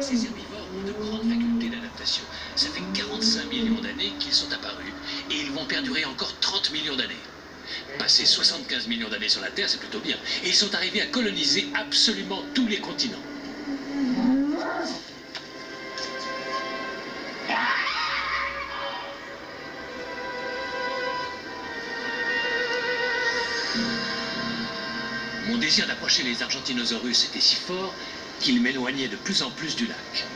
Ces herbivores ont de grandes facultés d'adaptation. Ça fait 45 millions d'années qu'ils sont apparus et ils vont perdurer encore 30 millions d'années. Passer 75 millions d'années sur la Terre, c'est plutôt bien. Et ils sont arrivés à coloniser absolument tous les continents. Mon désir d'approcher les Argentinosaurus était si fort qu'il m'éloignait de plus en plus du lac.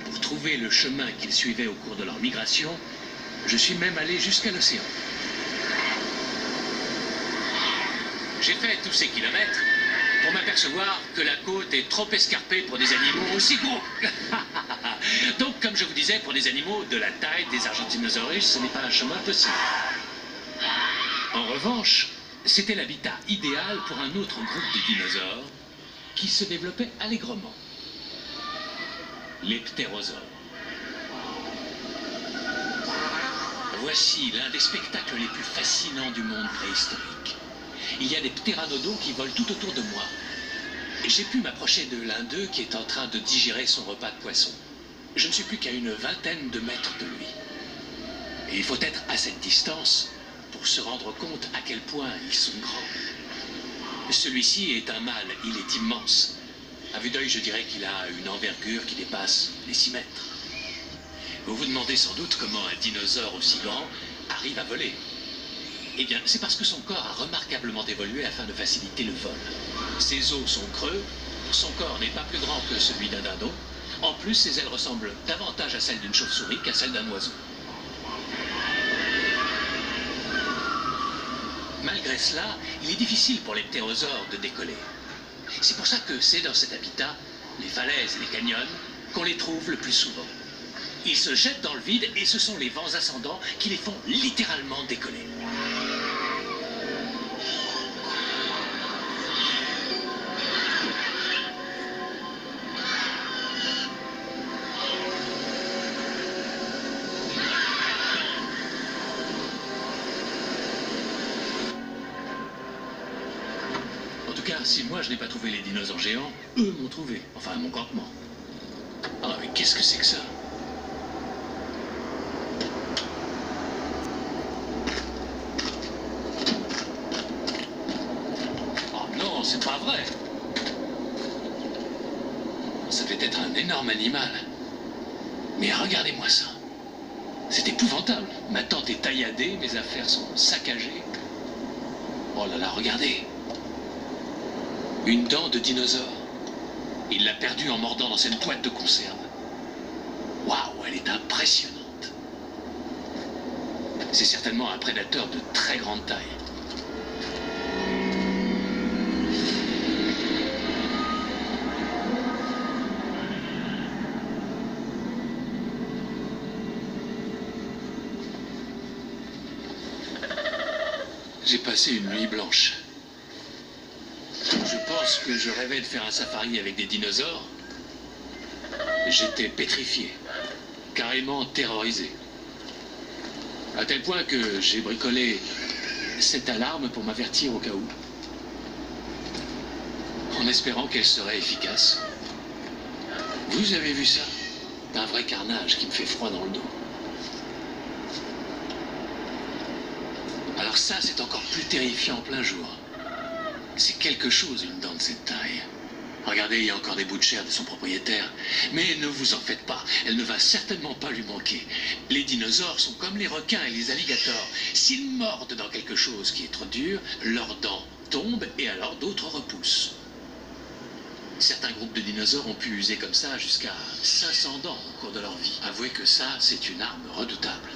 Pour trouver le chemin qu'ils suivaient au cours de leur migration, je suis même allé jusqu'à l'océan. J'ai fait tous ces kilomètres pour m'apercevoir que la côte est trop escarpée pour des animaux aussi gros. Donc, comme je vous disais, pour des animaux de la taille des Argentinosaurus, ce n'est pas un chemin possible. En revanche, c'était l'habitat idéal pour un autre groupe de dinosaures qui se développait allègrement. Les ptérosaures. Voici l'un des spectacles les plus fascinants du monde préhistorique. Il y a des ptéranodons qui volent tout autour de moi. J'ai pu m'approcher de l'un d'eux qui est en train de digérer son repas de poisson. Je ne suis plus qu'à une vingtaine de mètres de lui. Et il faut être à cette distance pour se rendre compte à quel point ils sont grands. Celui-ci est un mâle, il est immense. À vue d'œil, je dirais qu'il a une envergure qui dépasse les 6 mètres. Vous vous demandez sans doute comment un dinosaure aussi grand arrive à voler. Eh bien, c'est parce que son corps a remarquablement évolué afin de faciliter le vol. Ses os sont creux, son corps n'est pas plus grand que celui d'un dindon. En plus, ses ailes ressemblent davantage à celles d'une chauve-souris qu'à celles d'un oiseau. Malgré cela, il est difficile pour les ptérosaures de décoller. C'est pour ça que c'est dans cet habitat, les falaises et les canyons, qu'on les trouve le plus souvent. Ils se jettent dans le vide et ce sont les vents ascendants qui les font littéralement décoller. En tout cas, si moi je n'ai pas trouvé les dinosaures géants, eux m'ont trouvé, enfin mon campement. Ah mais qu'est-ce que c'est que ça? Oh non, c'est pas vrai. Ça devait être un énorme animal. Mais regardez-moi ça. C'est épouvantable. Ma tente est tailladée, mes affaires sont saccagées. Oh là là, regardez. Une dent de dinosaure. Il l'a perdue en mordant dans cette boîte de conserve. Waouh, elle est impressionnante. C'est certainement un prédateur de très grande taille. J'ai passé une nuit blanche. Je pense que je rêvais de faire un safari avec des dinosaures. J'étais pétrifié, carrément terrorisé. À tel point que j'ai bricolé cette alarme pour m'avertir au cas où. En espérant qu'elle serait efficace. Vous avez vu ça? Un vrai carnage qui me fait froid dans le dos. Alors ça, c'est encore plus terrifiant en plein jour. C'est quelque chose, une dent de cette taille. Regardez, il y a encore des bouts de chair de son propriétaire. Mais ne vous en faites pas, elle ne va certainement pas lui manquer. Les dinosaures sont comme les requins et les alligators. S'ils mordent dans quelque chose qui est trop dur, leurs dents tombent et alors d'autres repoussent. Certains groupes de dinosaures ont pu user comme ça jusqu'à 500 dents au cours de leur vie. Avouez que ça, c'est une arme redoutable.